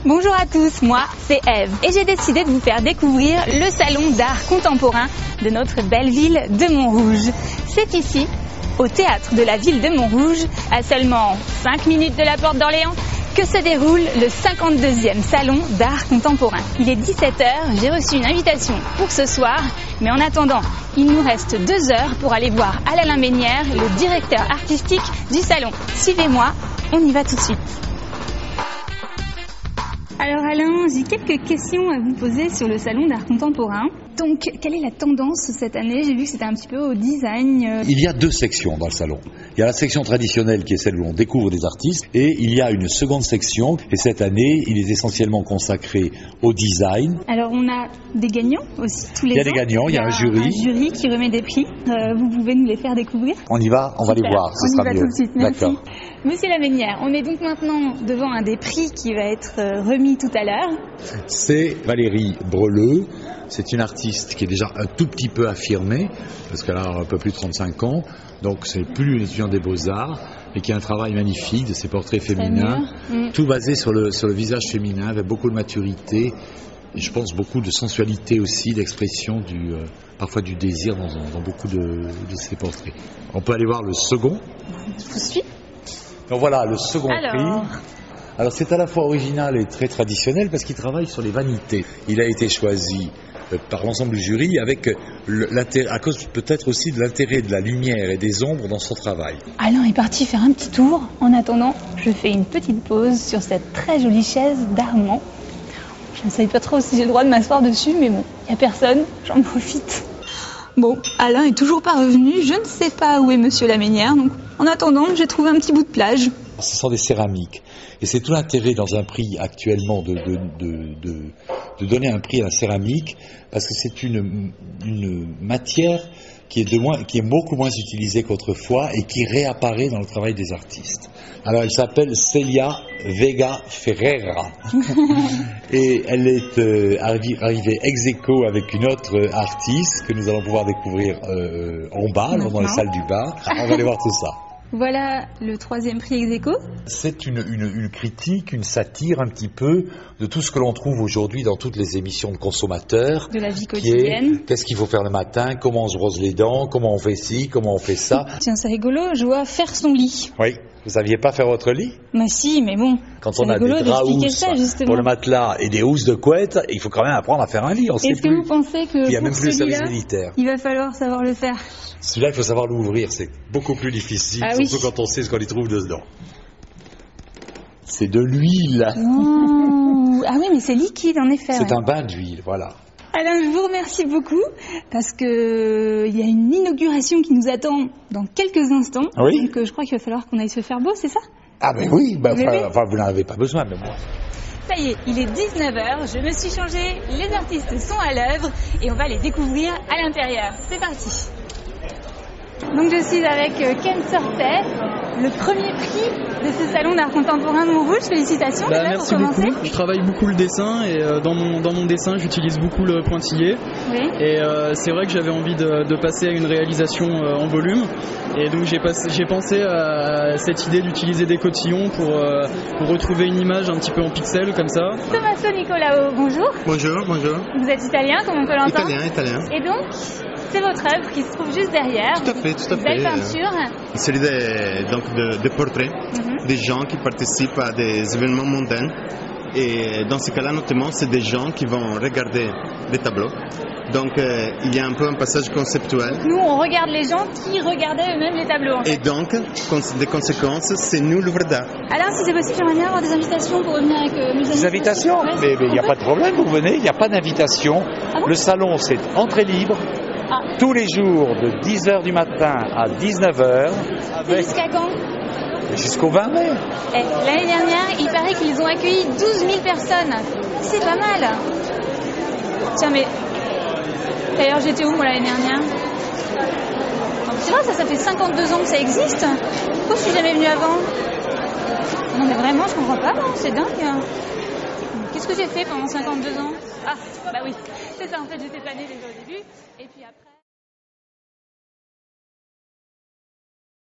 Bonjour à tous, moi c'est Eve et j'ai décidé de vous faire découvrir le salon d'art contemporain de notre belle ville de Montrouge. C'est ici, au théâtre de la ville de Montrouge, à seulement 5 minutes de la porte d'Orléans, que se déroule le 52e salon d'art contemporain. Il est 17h, j'ai reçu une invitation pour ce soir, mais en attendant, il nous reste 2 heures pour aller voir Alain Ménière, le directeur artistique du salon. Suivez-moi, on y va tout de suite. Alors Alain, j'ai quelques questions à vous poser sur le salon d'art contemporain. Donc, quelle est la tendance cette année? J'ai vu que c'était un petit peu au design. Il y a 2 sections dans le salon. Il y a la section traditionnelle qui est celle où on découvre des artistes et il y a une seconde section et cette année, il est essentiellement consacré au design. Alors, on a des gagnants aussi tous les ans. Il y a des gagnants, il y a un jury. Un jury qui remet des prix. Vous pouvez nous les faire découvrir? On y va, on va les voir, ce sera mieux. On y va tout de suite, merci. D'accord. Monsieur Laménière, on est donc maintenant devant un des prix qui va être remis tout à l'heure. C'est Valérie Breleux. C'est une artiste qui est déjà un tout petit peu affirmée, parce qu'elle a un peu plus de 35 ans, donc c'est plus une étudiante des Beaux-Arts, et qui a un travail magnifique de ses portraits féminins, tout basé sur le visage féminin, avec beaucoup de maturité, et je pense beaucoup de sensualité aussi, d'expression, parfois du désir dans beaucoup de ses portraits. On peut aller voir le second. Je vous suis. Donc voilà, le second prix. Alors c'est à la fois original et très traditionnel parce qu'il travaille sur les vanités. Il a été choisi par l'ensemble du jury avec à cause peut-être aussi de l'intérêt de la lumière et des ombres dans son travail. Alain est parti faire un petit tour. En attendant, je fais une petite pause sur cette très jolie chaise d'Armand. Je ne sais pas trop si j'ai le droit de m'asseoir dessus, mais bon, il n'y a personne, j'en profite. Bon, Alain est toujours pas revenu, je ne sais pas où est Monsieur Laménière, donc en attendant, j'ai trouvé un petit bout de plage. Ce sont des céramiques. Et c'est tout l'intérêt dans un prix actuellement de donner un prix à la céramque, parce que c'est une matière qui est beaucoup moins utilisée qu'autrefois et qui réapparaît dans le travail des artistes. Alors elle s'appelle Celia Vega Ferreira et elle est arrivée ex aequo avec une autre artiste que nous allons pouvoir découvrir en bas, dans les salles du bar. On va aller voir tout ça. Voilà le 3e prix ex aequo. C'est une critique, une satire un petit peu de tout ce que l'on trouve aujourd'hui dans toutes les émissions de consommateurs. De la vie quotidienne. Qu'est-ce qu'il faut faire le matin, comment on se brosse les dents, comment on fait ci, comment on fait ça. Tiens, c'est rigolo, je vois faire son lit. Oui, vous saviez pas faire votre lit? Mais si, mais bon. Quand on a des draps housses pour le matelas et des housses de couette, il faut quand même apprendre à faire un lit. Est-ce que vous pensez que il y a même pour plus le service celui-là, militaire. Il va falloir savoir le faire? Celui-là, il faut savoir l'ouvrir, c'est beaucoup plus difficile, surtout quand on sait ce qu'on y trouve dedans. C'est de l'huile. Oh. Ah oui, mais c'est liquide en effet. C'est un bain d'huile, voilà. Alain, je vous remercie beaucoup parce que il y a une inauguration qui nous attend dans quelques instants. Oui. Donc je crois qu'il va falloir qu'on aille se faire beau, c'est ça? Ah ben oui, vous n'en avez pas besoin, mais moi. Ça y est, il est 19h, je me suis changée, les artistes sont à l'œuvre et on va les découvrir à l'intérieur. C'est parti. Donc je suis avec Ken Sortet, le premier prix de ce salon d'art contemporain de Montrouge. Félicitations déjà merci pour commencer. Beaucoup. Je travaille beaucoup le dessin et dans mon dessin j'utilise beaucoup le pointillé. Oui. Et c'est vrai que j'avais envie de passer à une réalisation en volume. Et donc j'ai pensé à cette idée d'utiliser des cotillons pour retrouver une image un petit peu en pixels comme ça. Tommaso Nicolao, bonjour. Bonjour. Vous êtes italien, comme on peut l'entendre? Italien. Et donc, c'est votre œuvre qui se trouve juste derrière. Tout à fait. Belle peinture. C'est l'idée de portraits des gens qui participent à des événements mondains. Et dans ce cas-là, notamment, c'est des gens qui vont regarder les tableaux. Donc, il y a un peu un passage conceptuel. Nous, on regarde les gens qui regardaient eux-mêmes les tableaux. En fait. Et donc, des conséquences, c'est nous l'œuvre d'art. Alors, si c'est possible, j'aimerais bien avoir des invitations pour revenir avec mes amis. Des invitations? Mais il n'y a pas de problème, vous venez, il n'y a pas d'invitation. Ah bon? Le salon, c'est entrée libre. Tous les jours, de 10h du matin à 19h. C'est jusqu'à quand? Jusqu'au 20 mai. L'année dernière, il paraît qu'ils ont accueilli 12 000 personnes. C'est pas mal. Tiens, mais... D'ailleurs, j'étais où, moi, l'année dernière? Tu vois, ça fait 52 ans que ça existe. Pourquoi je suis jamais venue avant? Non, mais vraiment, je comprends pas, non, c'est dingue. Qu'est-ce que j'ai fait pendant 52 ans? Ah, bah oui, c'est ça, en fait, j'étais planée déjà au début. Et puis après...